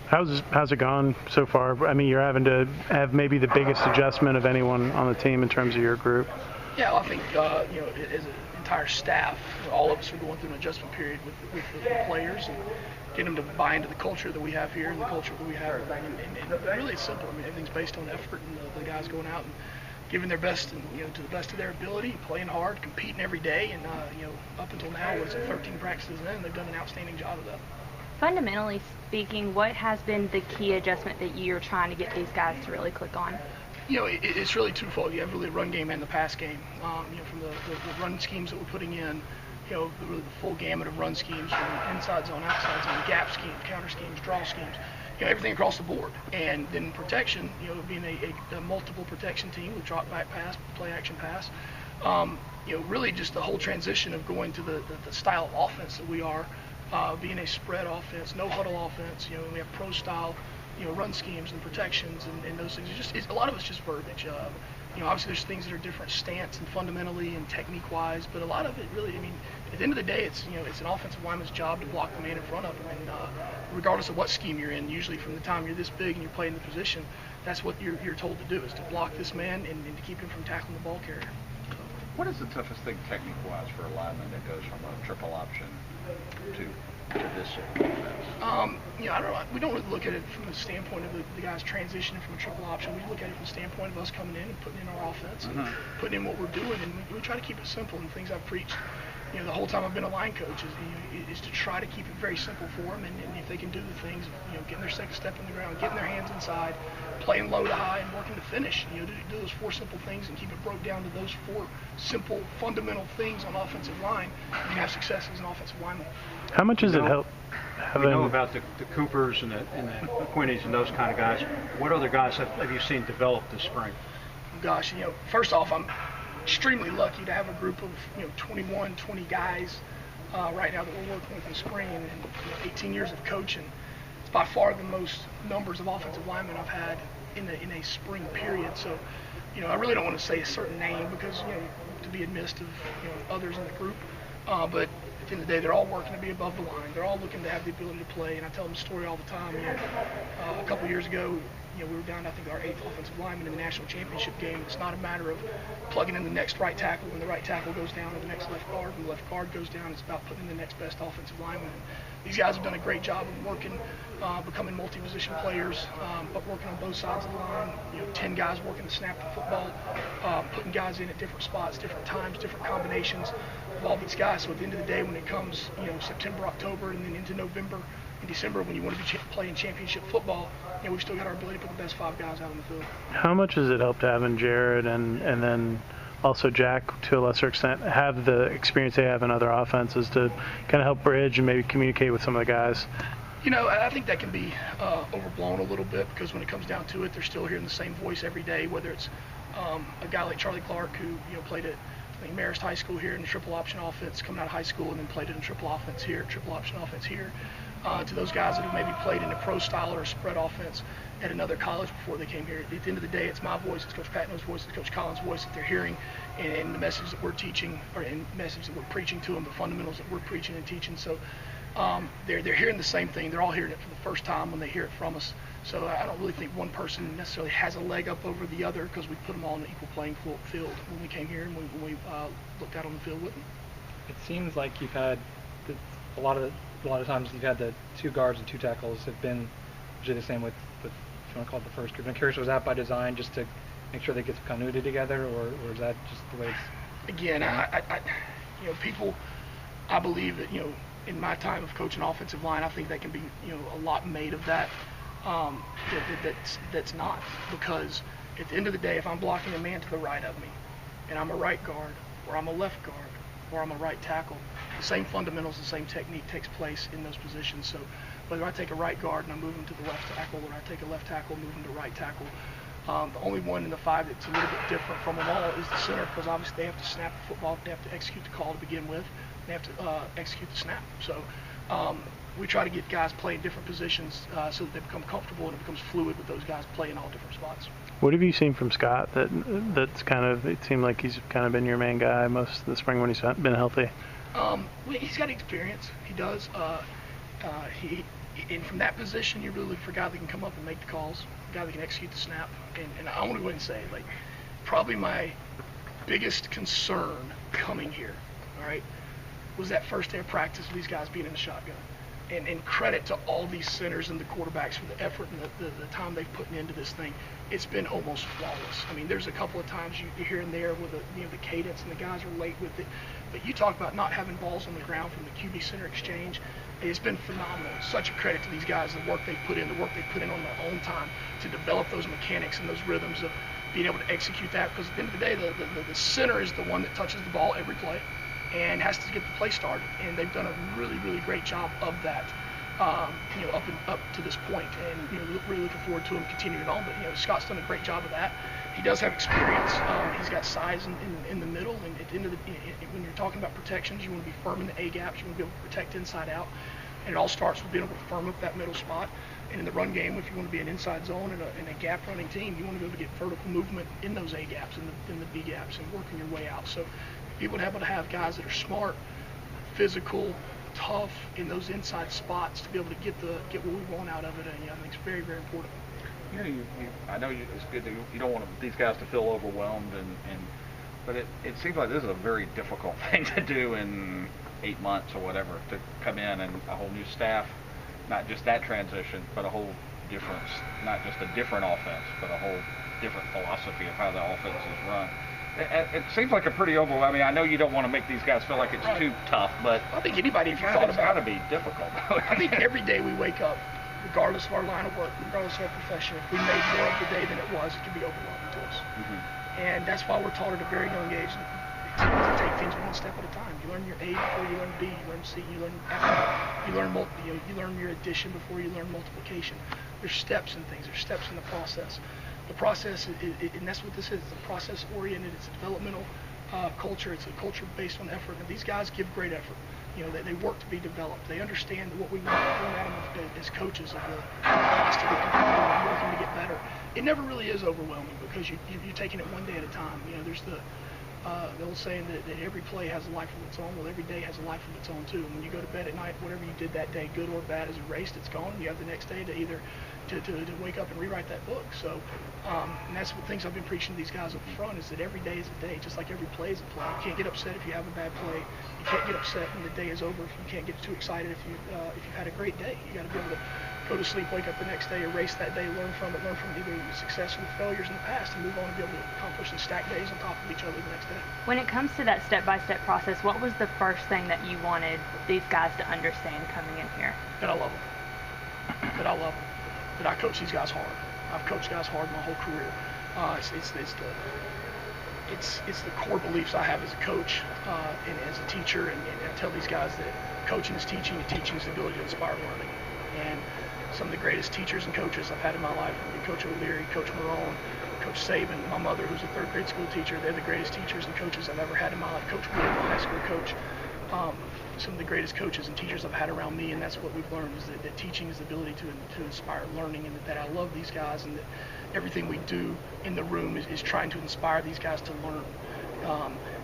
How's it gone so far? I mean, you're having to have maybe the biggest adjustment of anyone on the team in terms of your group. Yeah, well, I think as an entire staff, all of us are going through an adjustment period with the players and getting them to buy into the culture that we have here and the culture that we have. And really, it's simple. I mean, everything's based on effort and the guys going out and giving their best and to the best of their ability, playing hard, competing every day. And up until now, 13 practices in, they've done an outstanding job of that. Fundamentally speaking, what has been the key adjustment that you're trying to get these guys to really click on? It's really twofold. You have really the run game and the pass game. From the run schemes that we're putting in, really the full gamut of run schemes, from inside zone, outside zone, gap schemes, counter schemes, draw schemes, everything across the board. And then protection, being a multiple protection team with drop back pass, play action pass, really just the whole transition of going to the style of offense that we are. Being a spread offense, no huddle offense, we have pro style, run schemes and protections and those things. It's a lot of it's just verbiage. Obviously there's things that are different stance and fundamentally and technique wise, but a lot of it really, at the end of the day, it's an offensive lineman's job to block the man in front of him. And regardless of what scheme you're in, usually from the time you're this big and you're playing the position, that's what you're told to do, is to block this man and to keep him from tackling the ball carrier. What is the toughest thing technique-wise for a lineman that goes from a triple option to this offense? I don't know. We don't really look at it from the standpoint of the guys transitioning from a triple option. We look at it from the standpoint of us coming in and putting in our offense and putting in what we're doing. And we try to keep it simple. And things I've preached, the whole time I've been a line coach is to try to keep it very simple for them. And if they can do the things, getting their second step in the ground, getting their hands inside, playing low to high, and working to finish. Do those four simple things and keep it broke down to those four simple, fundamental things on offensive line. You can have success as an offensive lineman. How much does it help? We know about the Coopers and the Quinnies and those kind of guys. What other guys have you seen develop this spring? Gosh, first off, I'm extremely lucky to have a group of 21, 20 guys right now that we're working with in spring, and 18 years of coaching. It's by far the most numbers of offensive linemen I've had in a spring period. So, I really don't want to say a certain name because to be admissive of others in the group, but at the end of the day, they're all working to be above the line. They're all looking to have the ability to play, and I tell them the story all the time. A couple of years ago, we were down, I think, our 8th offensive lineman in the national championship game. It's not a matter of plugging in the next right tackle when the right tackle goes down, or the next left guard when the left guard goes down. It's about putting in the next best offensive lineman. And these guys have done a great job of working, becoming multi-position players, but working on both sides of the line. 10 guys working to snap the football, putting guys in at different spots, different times, different combinations of all these guys. So at the end of the day, when it comes, September, October, and then into November and December, when you want to be playing championship football, we've still got our ability to put the best 5 guys out on the field. How much does it help to having Jared and then also Jack, to a lesser extent, have the experience they have in other offenses to kind of help bridge and maybe communicate with some of the guys? I think that can be overblown a little bit, because when it comes down to it, they're still hearing the same voice every day, whether it's a guy like Charlie Clark, who played at Marist High School here in the triple option offense, coming out of high school, and then played in the triple option offense here, to those guys that have maybe played in a pro style or a spread offense at another college before they came here. At the end of the day, it's my voice, it's Coach Patno's voice, it's Coach Collins' voice that they're hearing, and the message that we're teaching, or in message that we're preaching to them, the fundamentals that we're preaching and teaching. So they're hearing the same thing. They're all hearing it for the first time when they hear it from us. So I don't really think one person necessarily has a leg up over the other, because we put them all in an equal playing field when we came here and when we looked out on the field with them. It seems like you've had a lot of times you've had the 2 guards and 2 tackles have been usually the same with if you want to call it the first group. I'm curious, was that by design just to make sure they get some continuity together, or is that just the way it's? Again, people, I believe that in my time of coaching offensive line, I think that can be a lot made of that. That's not, because at the end of the day, if I'm blocking a man to the right of me, and I'm a right guard, or I'm a left guard, or I'm a right tackle, the same fundamentals, the same technique takes place in those positions. So whether I take a right guard and I move him to the left tackle, or I take a left tackle and move him to right tackle, the only one in the 5 that's a little bit different from them all is the center, because obviously they have to snap the football, they have to execute the call to begin with, they have to execute the snap. So we try to get guys playing different positions so that they become comfortable and it becomes fluid with those guys playing all different spots. What have you seen from Scott that's kind of, it seemed like he's kind of been your main guy most of the spring when he's been healthy? He's got experience. He does. And from that position, you really look for a guy that can come up and make the calls, a guy that can execute the snap. And I want to go ahead and say, like, probably my biggest concern coming here, all right, was that first day of practice with these guys being in the shotgun. And credit to all these centers and the quarterbacks for the effort and the time they've put into this thing. It's been almost flawless. I mean, there's a couple of times you here and there with the cadence and the guys are late with it. But you talk about not having balls on the ground from the QB center exchange. It's been phenomenal. Such a credit to these guys, the work they've put in, the work they've put in on their own time to develop those mechanics and those rhythms of being able to execute that. Because at the end of the day, the center is the one that touches the ball every play and has to get the play started. And they've done a really, really great job of that, up to this point. And really looking forward to him continuing on. But Scott's done a great job of that. He does have experience. He's got size in the middle. And at the end of when you're talking about protections, you want to be firm in the A gaps. You want to be able to protect inside out. And it all starts with being able to firm up that middle spot. And in the run game, if you want to be an inside zone and a gap running team, you want to be able to get vertical movement in those A gaps and in the B gaps and working your way out. So you would be able to have guys that are smart, physical, tough in those inside spots to be able to get what we want out of it. And I think it's very, very important. I know it's good that you don't want these guys to feel overwhelmed, but it seems like this is a very difficult thing to do in 8 months or whatever, to come in and a whole new staff, not just that transition, but a whole different, not just a different offense, but a whole different philosophy of how the offense is run. It seems like a pretty overwhelming. I know you don't want to make these guys feel like it's too tough, but I think anybody, if you thought about it, it's got to be difficult. I think every day we wake up, regardless of our line of work, regardless of our profession, if we made more of the day than it was, it could be overwhelming to us. Mm-hmm. And that's why we're taught at a very young age to take things one step at a time. You learn your A before you learn B. You learn C. You learn your addition before you learn multiplication. There's steps in things. There's steps in the process. The process, and that's what this is. It's a process-oriented. It's a developmental culture. It's a culture based on effort. And these guys give great effort. They work to be developed. They understand what we want out of them as coaches of the constantly competing and working to get better. It never really is overwhelming because you're taking it one day at a time. There's the old saying that every play has a life of its own. Well, every day has a life of its own too. And when you go to bed at night, whatever you did that day, good or bad, is erased. It's gone. You have the next day to either to wake up and rewrite that book. So, and that's what things I've been preaching to these guys up front is that every day is a day, just like every play is a play. You can't get upset if you have a bad play. You can't get upset when the day is over. If you can't get too excited if you've had a great day. You got to be able to go to sleep, wake up the next day, erase that day, learn from either success or failures in the past, and move on and be able to accomplish and stack days on top of each other the next day. When it comes to that step-by-step process, what was the first thing that you wanted these guys to understand coming in here? That I love them. That I coach these guys hard. I've coached guys hard my whole career. It's the core beliefs I have as a coach and as a teacher, and I tell these guys that coaching is teaching, and teaching is the ability to inspire learning. And some of the greatest teachers and coaches I've had in my life have been Coach O'Leary, Coach Marone, Coach Saban, my mother, who's a third grade school teacher. They're the greatest teachers and coaches I've ever had in my life. Coach Wood, my high school coach. Some of the greatest coaches and teachers I've had around me, and that's what we've learned, is that teaching is the ability to inspire learning, and that I love these guys, and that everything we do in the room is trying to inspire these guys to learn,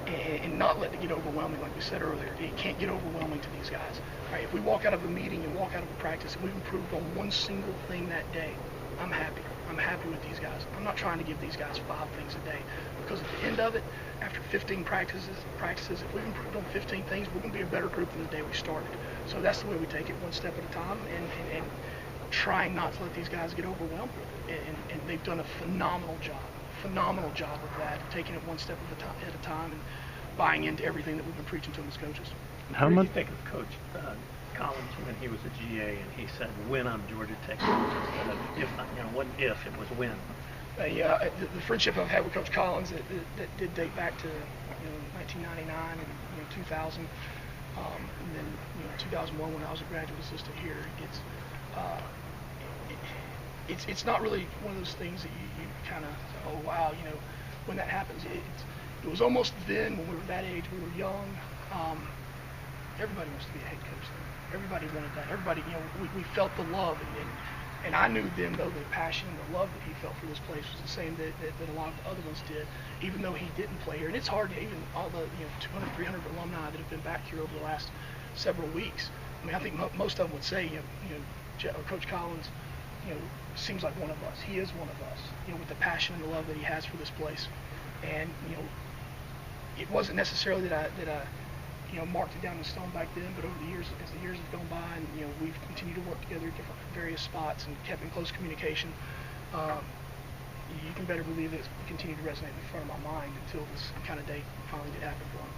and not let it get overwhelming, like we said earlier. It can't get overwhelming to these guys. Right? If we walk out of a meeting and walk out of a practice and we've improved on one single thing that day, I'm happy. I'm happy with these guys. I'm not trying to give these guys 5 things a day, because at the end of it, after 15 practices, if we've improved on 15 things, we're going to be a better group than the day we started. So that's the way we take it, one step at a time, and trying not to let these guys get overwhelmed with it. And they've done a phenomenal job of that, taking it one step at a time and buying into everything that we've been preaching to them as coaches. How much do you think of Coach Collins when he was a GA and he said, "Win on Georgia Tech," instead of if, wasn't if, it was when? The friendship I've had with Coach Collins that did date back to 1999 and 2000, and then 2001 when I was a graduate assistant here. It's not really one of those things that you kind of, oh wow, when that happens. It was almost then, when we were that age, we were young. Everybody wants to be a head coach. Everybody wanted that. Everybody, we felt the love, and I knew then, though, the passion and the love that he felt for this place was the same that a lot of the other ones did, even though he didn't play here. And it's hard to, even all the 200, 300 alumni that have been back here over the last several weeks. I mean, I think most of them would say, Coach Collins, seems like one of us. He is one of us, with the passion and the love that he has for this place. And it wasn't necessarily that I marked it down in stone back then, but over the years, as the years have gone by, and we've continued to work together at various spots and kept in close communication. You can better believe that it's continued to resonate in the front of my mind until this kind of day finally did happen for him.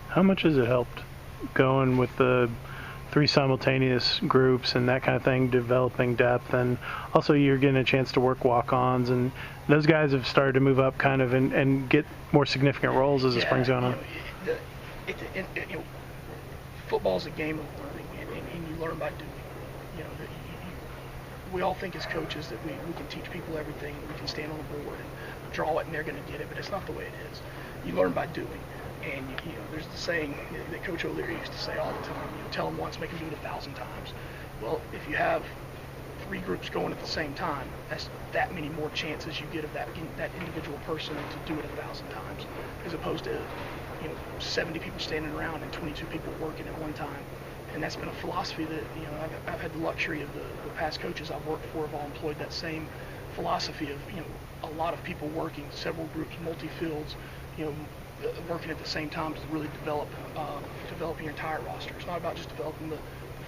How much has it helped going with the 3 simultaneous groups and that kind of thing, developing depth, and also you're getting a chance to work walk-ons, and those guys have started to move up kind of and get more significant roles as the spring's going on? Football's a game of learning, and you learn by doing. We all think as coaches that we can teach people everything, we can stand on the board and draw it and they're going to get it, but it's not the way it is. You learn by doing. And there's the saying that Coach O'Leary used to say all the time, tell them once, make them do it 1,000 times. Well, if you have 3 groups going at the same time, that's that many more chances you get of that individual person to do it 1,000 times, as opposed to 70 people standing around and 22 people working at one time. And that's been a philosophy that I've had the luxury of the past coaches I've worked for have all employed that same philosophy of a lot of people working, several groups, multi-fields, working at the same time to really develop your entire roster. It's not about just developing the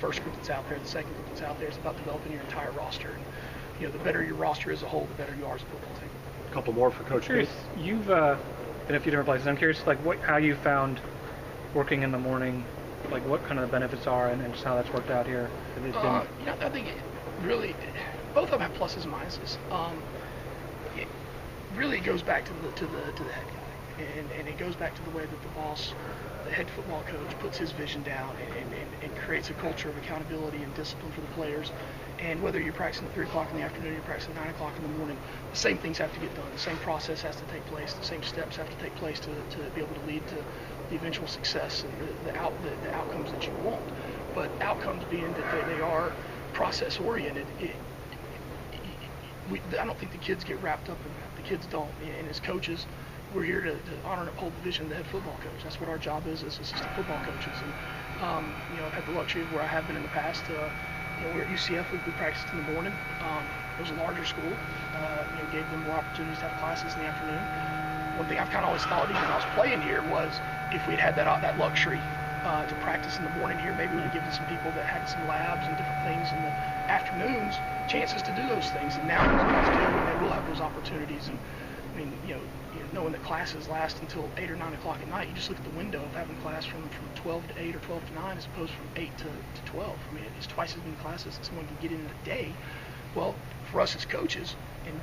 first group that's out there, the second group that's out there. It's about developing your entire roster. And the better your roster as a whole, the better you are as a football team. A couple more for Coach Key. You've been a few different places. I'm curious, how you found working in the morning, what kind of the benefits are, and just how that's worked out here. I think both of them have pluses and minuses. It really goes back to the head guy, and it goes back to the way that the boss, the head football coach, puts his vision down and creates a culture of accountability and discipline for the players. And whether you're practicing at 3 o'clock in the afternoon, you're practicing at 9 o'clock in the morning, the same things have to get done. The same process has to take place. The same steps have to take place to be able to lead to the eventual success and the outcomes that you want. But outcomes being that they are process oriented, I don't think the kids get wrapped up in that. The kids don't. And as coaches, we're here to honor and uphold the vision of the head football coach. That's what our job is as assistant football coaches. And I've had the luxury of where I have been in the past. We're at UCF. We practiced in the morning. It was a larger school. Gave them more opportunities to have classes in the afternoon. One thing I've kind of always thought, even when I was playing here, was if we'd had that luxury to practice in the morning here, maybe we'd have given some people that had some labs and different things in the afternoons chances to do those things. And now those guys do, and they will have those opportunities. And knowing that classes last until 8 or 9 o'clock at night, you just look at the window of having class from 12 to 8 or 12 to 9 as opposed from 8 to 12. It's twice as many classes that someone can get in a day. Well, for us as coaches, and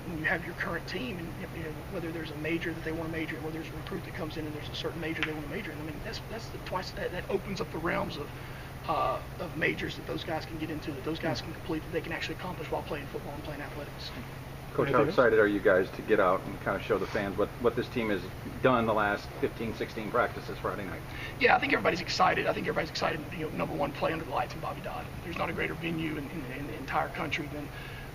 when you have your current team, and whether there's a major that they want to major in, whether there's a recruit that comes in and there's a certain major they want to major in, that's the twice that opens up the realms of majors that those guys can get into, that those guys can complete, that they can actually accomplish while playing football and playing athletics. Coach, how excited are you guys to get out and kind of show the fans what this team has done the last 15, 16 practices Friday night? Yeah, I think everybody's excited. Number one, play under the lights in Bobby Dodd. There's not a greater venue in the entire country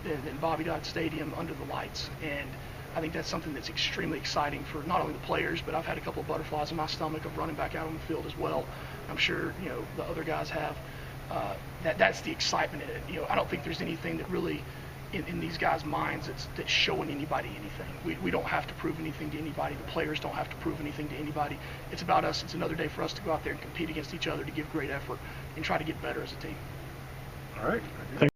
than Bobby Dodd Stadium under the lights. And I think that's something that's extremely exciting for not only the players, but I've had a couple of butterflies in my stomach of running back out on the field as well. I'm sure the other guys have. That's the excitement in it. I don't think there's anything that really in these guys' minds that's showing anybody anything. We don't have to prove anything to anybody. The players don't have to prove anything to anybody. It's about us. It's another day for us to go out there and compete against each other, to give great effort and try to get better as a team. All right.